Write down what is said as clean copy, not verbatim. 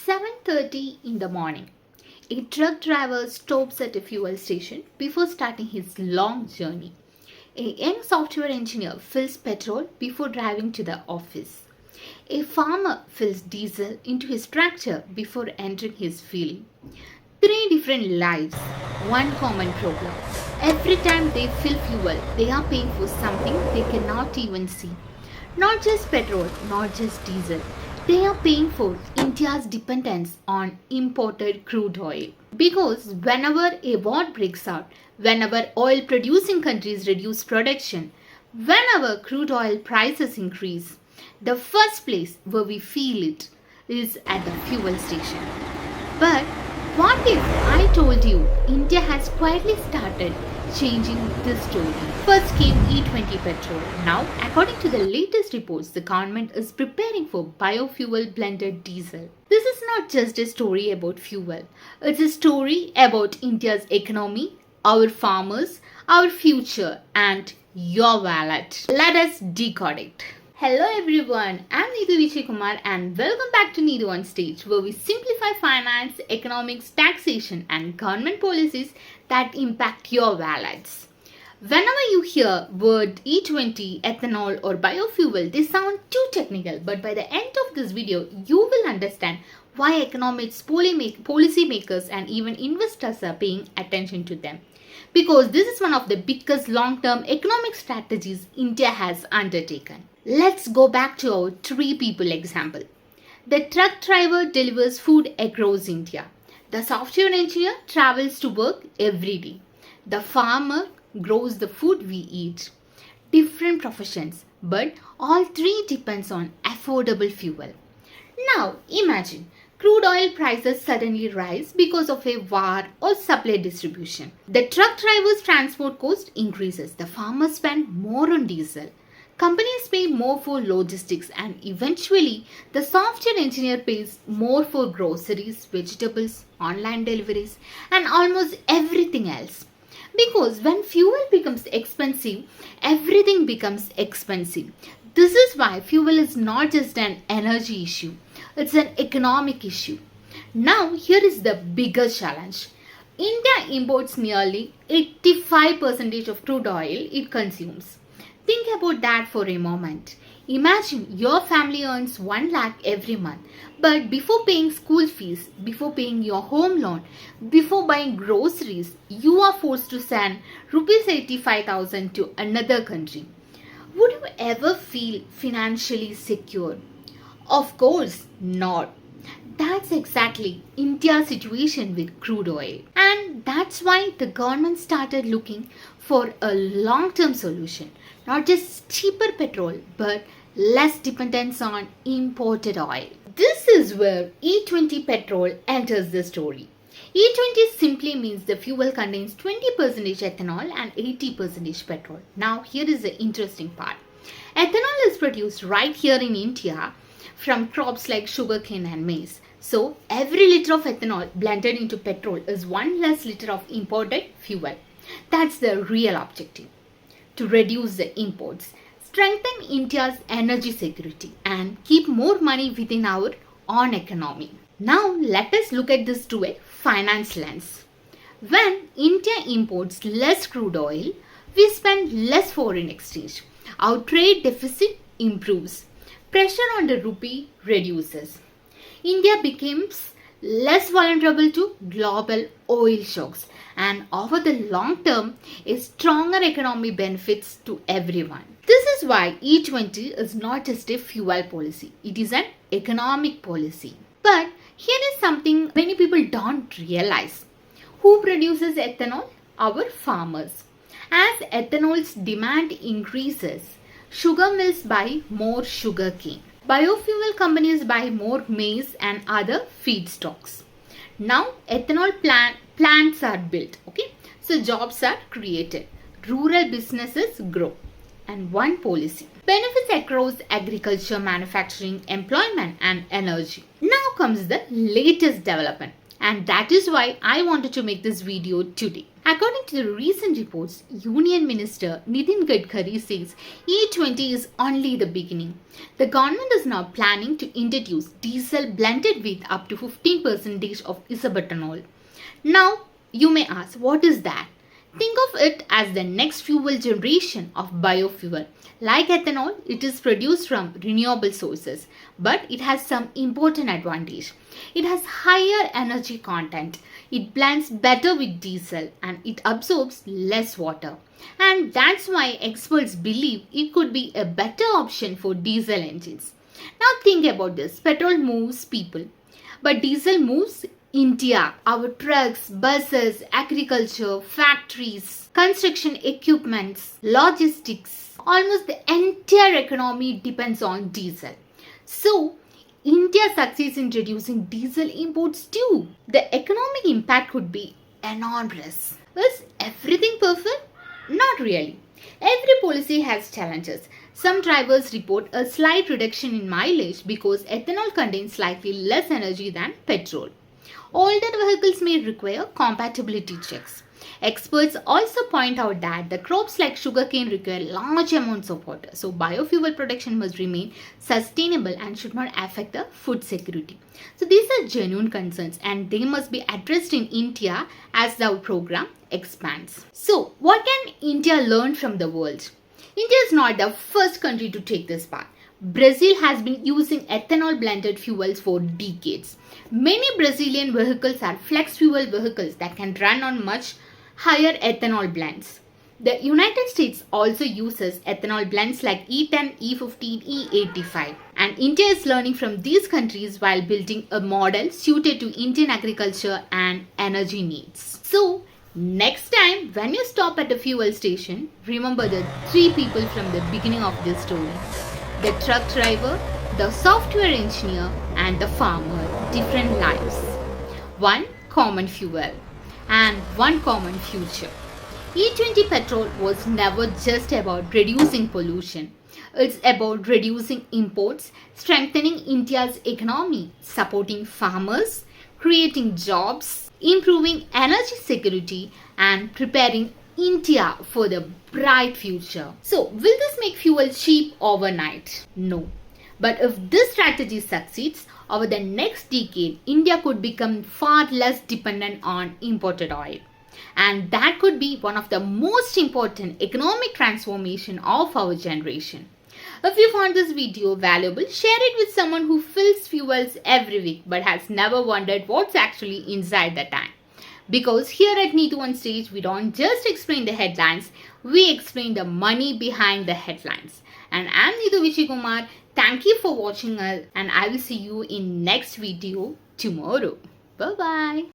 7:30 in the morning. A truck driver stops at a fuel station before starting his long journey. A young software engineer fills petrol before driving to the office. A farmer fills diesel into his tractor before entering his field. Three different lives, one common problem. Every time they fill fuel, they are paying for something they cannot even see. Not just petrol, not just diesel. They are paying for India's dependence on imported crude oil. Because whenever a war breaks out, whenever oil producing countries reduce production, whenever crude oil prices increase, the first place where we feel it is at the fuel station. But what if I told you India has quietly started changing this story? First came E20 petrol. Now, according to the latest reports, the government is preparing for biofuel blended diesel. This is not just a story about fuel. It's a story about India's economy, our farmers, our future, and your wallet. Let us decode it. Hello everyone, I'm Needu Kumar and welcome back to Needu on Stage, where we simplify finance, economics, taxation and government policies that impact your wallets. Whenever you hear word E20, ethanol or biofuel, they sound too technical, but by the end of this video, you will understand why economists, policymakers and even investors are paying attention to them. Because this is one of the biggest long-term economic strategies India has undertaken. Let's go back to our three people example. The truck driver delivers food across India. The software engineer travels to work every day. The farmer grows the food we eat. Different professions, but all three depends on affordable fuel. Now imagine crude oil prices suddenly rise because of a war or supply distribution. The truck driver's transport cost increases. The farmers spend more on diesel. Companies pay more for logistics and eventually the software engineer pays more for groceries, vegetables, online deliveries and almost everything else. Because when fuel becomes expensive, everything becomes expensive. This is why fuel is not just an energy issue, it's an economic issue. Now here is the bigger challenge. India imports nearly 85% of crude oil it consumes. Think about that for a moment. Imagine your family earns 1 lakh every month, but before paying school fees, before paying your home loan, before buying groceries, you are forced to send rupees 85,000 to another country. Would you ever feel financially secure? Of course not. That's exactly India's situation with crude oil. And that's why the government started looking for a long-term solution. Not just cheaper petrol, but less dependence on imported oil. This is where E20 petrol enters the story. E20 simply means the fuel contains 20% ethanol and 80% petrol. Now here is the interesting part. Ethanol is produced right here in India from crops like sugarcane and maize. So every liter of ethanol blended into petrol is 1 less liter of imported fuel. That's the real objective. To reduce the imports, strengthen India's energy security and keep more money within our own economy. Now let us look at this through a finance lens. When India imports less crude oil, we spend less foreign exchange. Our trade deficit improves. Pressure on the rupee reduces. India becomes less vulnerable to global oil shocks, and over the long term, a stronger economy benefits to everyone. This is why E20 is not just a fuel policy, it is an economic policy. But here is something many people don't realize. Who produces ethanol? Our farmers. As ethanol's demand increases, sugar mills buy more sugarcane. Biofuel companies buy more maize and other feedstocks. Now ethanol plants are built. So jobs are created. Rural businesses grow. And one policy benefits across agriculture, manufacturing, employment and energy. Now comes the latest development. And that is why I wanted to make this video today. According to the recent reports, Union Minister Nitin Gadkari says E20 is only the beginning. The government is now planning to introduce diesel blended with up to 15% of isobutanol. Now, you may ask, what is that? Think of it as the next fuel generation of biofuel. Like ethanol, it is produced from renewable sources, but it has some important advantage. It has higher energy content, it blends better with diesel, and it absorbs less water. And that's why experts believe it could be a better option for diesel engines. Now think about this. Petrol moves people, but diesel moves India, our trucks, buses, agriculture, factories, construction equipments, logistics, almost the entire economy depends on diesel. So, India succeeds in reducing diesel imports too. The economic impact could be enormous. Is everything perfect? Not really. Every policy has challenges. Some drivers report a slight reduction in mileage because ethanol contains slightly less energy than petrol. Older vehicles may require compatibility checks. Experts also point out that the crops like sugarcane require large amounts of water, so biofuel production must remain sustainable and should not affect the food security. So these are genuine concerns and they must be addressed in India as the program expands. So what can India learn from the world? India is not the first country to take this path. Brazil has been using ethanol blended fuels for decades. Many Brazilian vehicles are flex fuel vehicles that can run on much higher ethanol blends. The United States also uses ethanol blends like E10, E15, E85. And India is learning from these countries while building a model suited to Indian agriculture and energy needs. So, next time when you stop at a fuel station, remember the three people from the beginning of this story. The truck driver, the software engineer, and the farmer, different lives. One common fuel and one common future. E20 petrol was never just about reducing pollution. It's about reducing imports, strengthening India's economy, supporting farmers, creating jobs, improving energy security, and preparing India for the bright future. So, will this make fuel cheap overnight? No. But if this strategy succeeds, over the next decade, India could become far less dependent on imported oil. And that could be one of the most important economic transformation of our generation. If you found this video valuable, share it with someone who fills fuels every week but has never wondered what's actually inside the tank. Because here at Neetu on Stage, we don't just explain the headlines, we explain the money behind the headlines. And I'm Neetu Vichikumar. Thank you for watching us and I will see you in next video tomorrow. Bye-bye.